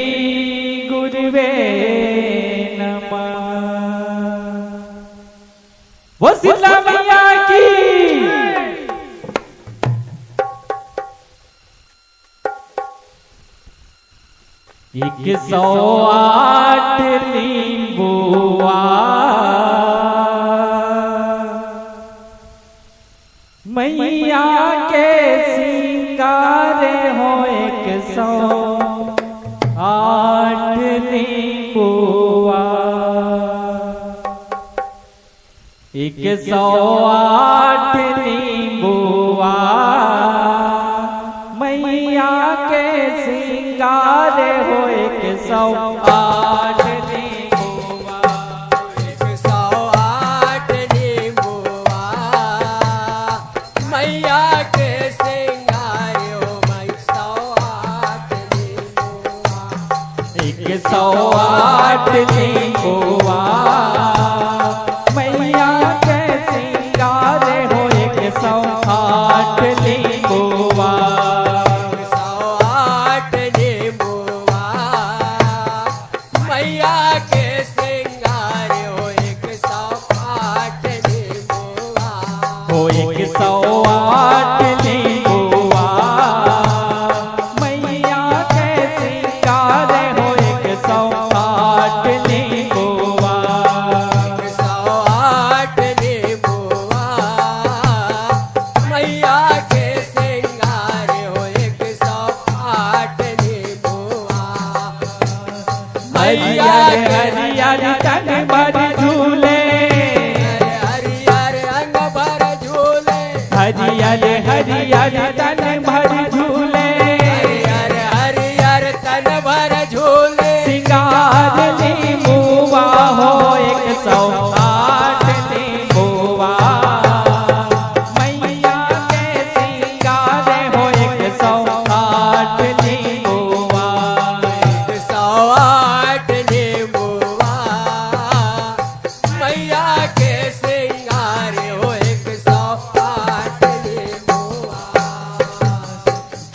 गुरुवे नमः। वो शीतला मैया की 108 नींबुआ मैया के सिंगारे हो 108 नींबुआ 108 नींबुआ मैया के सिंगारे हो 108 नींबुआ 108 नींबुआ मैया के सिंगारे हो 108 नींबुआ 108 नींबुआ मैया के सिंगारे हो 108 नींबुआ 108 नींबुआ मैया के सिंगारे हो 108 नींबुआ हो 108 नींबुआ मैया के सिंगारे हो 108 नींबुआ 108 नींबुआ मैया के सिंगारे हो 108 नींबुआ मैया हरियर तन भर झूले हरियर अंग भर झूले हरियर हरियर तन भर झूले हरियर हरियर तन भर झूले सिंगार नींबुआ हो 108 नींबुआ मैया के सिंगारे हो 108 नींबुआ 108 नींबुआ मैया के सिंगारे हो 108 नींबुआ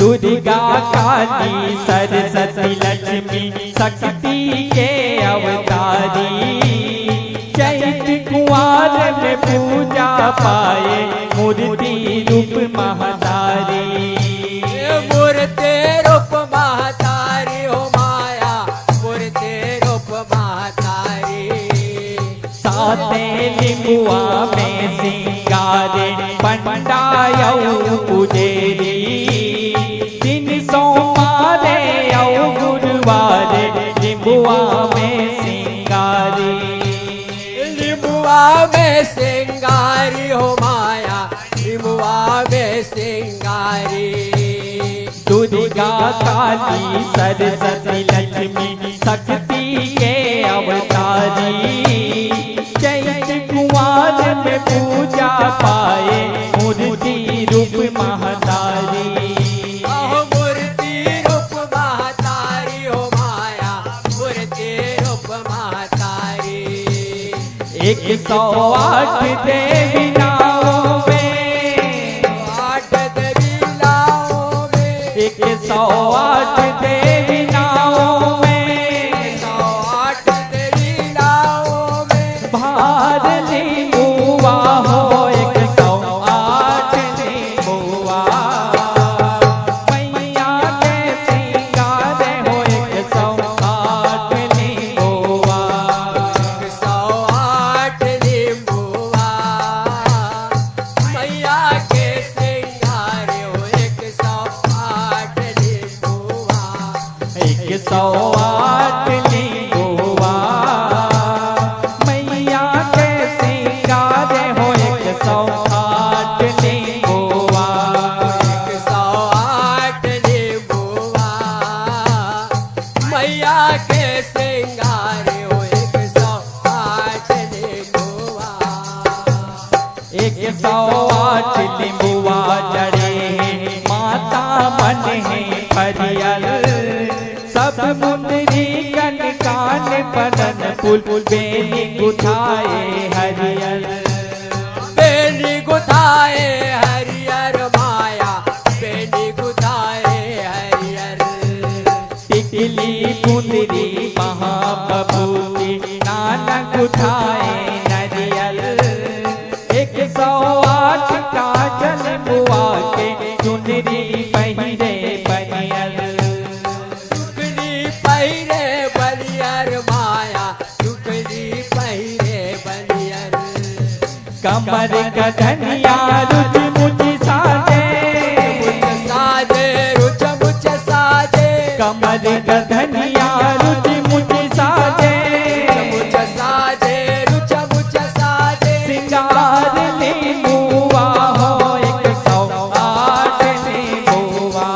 दुर्गा काली सरस्वती लक्ष्मी शक्ति के अवतारी चैत कुंवर में पूजा पाए मूर्ति रूप महतारी मूर्ति रूप महतारी हो माया मूर्ति रूप महतारी साते नींबुआ में सिंगारे पंडायौ पुजेरी दिन सोमवारे औ गुरुवारे नींबुआ में सिंगारी नींबुआ में सिंगारी हो माया नींबुआ में सिंगारी दुर्गा काली सरस्वती लक्ष्मी शक्ति के अवतारी चैत कुंवर में पूजा पाए मूर्ति रूप महतारी आहो मूर्ति रूप महतारी हो माया मूर्ति रूप महतारी 108 देवी नावों में 8 देवी लाओ में 108 देवी नावों में 108 देवी लाओ में भार नींबुआ हो 108 नींबुआ मैया के सिंगारे हो 108 नींबुआ 108 नींबुआ मैया के सिंगारे हो 108 नींबुआ 108 नींबुआ मैया के सिंगारे हो 108 नींबुआ 108 नींबुआ मैया के सिंगारे हो 108 नींबुआ 108 नींबुआ जड़े हैं माता मन है हरियल सब मुंदरी कन कान पदन पुल बेली गुथाए हरियल बेली गुथाए हरियर माया बेली गुथाए हरियर टिकली पुंदरी महाबभूति नानक उठाए नरियल 108 काजल बुआ के चुनरी पहिरे बनियल टुकड़ी पहिरे बनियर माया टुकड़ी पहिरे बनियर कमर गधनिया रुच मुझ साजे साजे रुच मुझ साजे कमर गधनिया रुच मुझ साजे मुझ साजे रुच मुझ साजे सिंगार ले बुआ हो 108 ले बुआ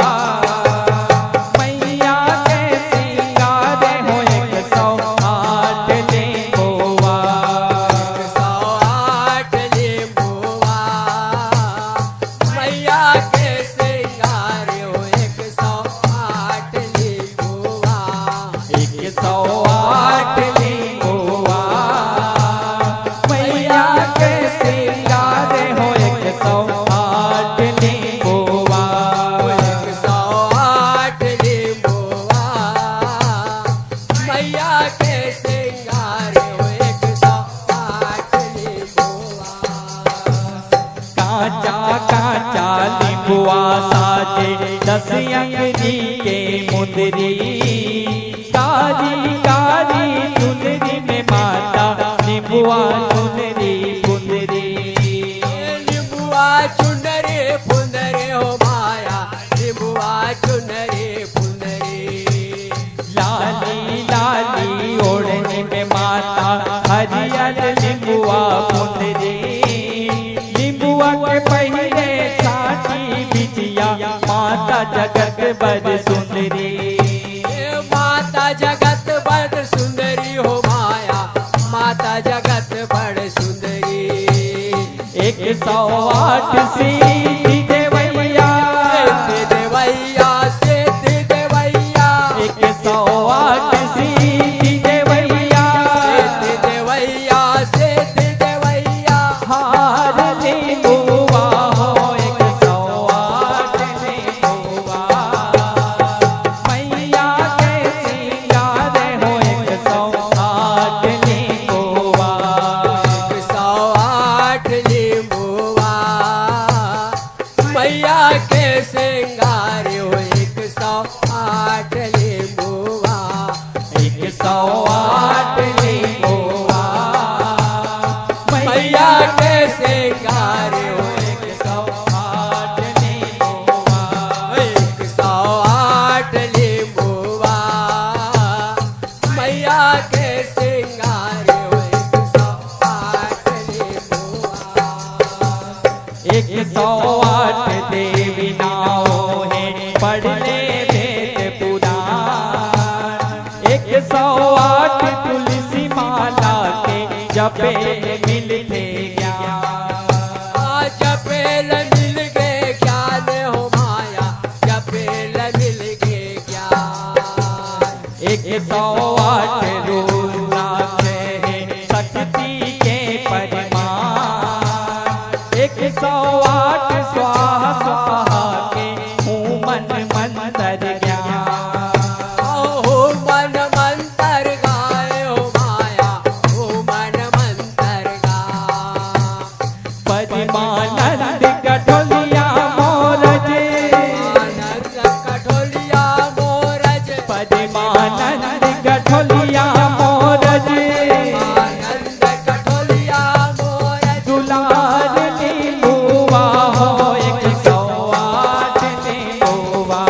मैया के सिंगार हो 108 ले बुआ 108 नींबुआ मैया के सिंगार हो 108 नींबुआ 108 ले बुआ मैया के सिंगार हो 108 ले बुआ 108 नींबुआ मैया के सिंगार हो 108 नींबुआ काचा काचा लिंबुआ साजे 10 अंगनी के मुंदरी कारी कारी चुनरी में माता लिंबुआ चुनरी पुंदरी नींबुआ चुनरी फुंदरी हो माया नींबुआ चुनरी फुंदरी लाली लाली ओढ़ने में माता हरियर लिंबुआ पुंदरी लिंबुआ के पहिरे साथी बिटिया माता जगत बड़ सुंदरी माता जगत बड़ सुंदरी हो माया माता जगत बड़ सुंदरी 108 सीधी देवैया सिद्धि देवैया सिद्धि देवैया 108 सीधी देवैया सिद्धि देवैया सिद्धि देवैया हार ले बुआ हो 108 ले बुआ मैया के सिंगार हो 108 ले बुआ 108 नींबुआ मैया के सिंगार हो 108 नींबुआ 108 ले बुआ मैया के सिंगार हो 108 ले बुआ 108 नींबुआ मैया के सिंगार हो 108 नींबुआ 108 देवी नाओ है पढ़ ले वेद पुराण 108 तुलसी माला के जपे मिलते ज्ञान जपेल मिल गए ज्ञान हो माया जपेल मिल गए ज्ञान 108 रूप है शक्ति के परिमाण 108 स्वाहा स्वाहा के हूँ मन मंतर ज्ञान हो मन मंतर गाए हो माया हो मन मंतर गा परिमानंद कठोलिया मोरज आनंद कठोलिया मोरज परिमानंद कठोलिया मोरज आनंद कठोलिया मोरज दुलार ले बुआ हो 108 ले बुआ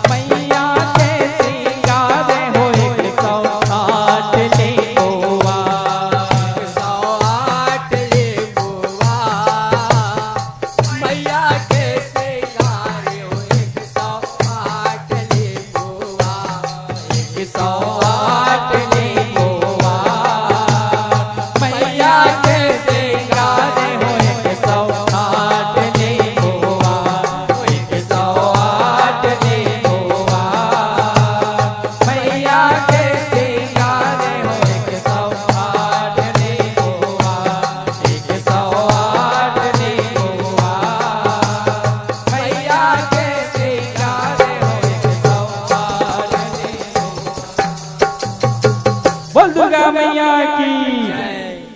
मैया के सिंगार हो 108 ले बुआ 108 नींबुआ मैया के सिंगार हो 108 नींबुआ 108 ले बुआ मैया के सिंगार हो 108 ले बुआ 108 ले बुआ मैया के सिंगार हो 108 ले बुआ 108 ले बुआ मैया के सिंगार हो 108 ले बोल दुर्गा मैया की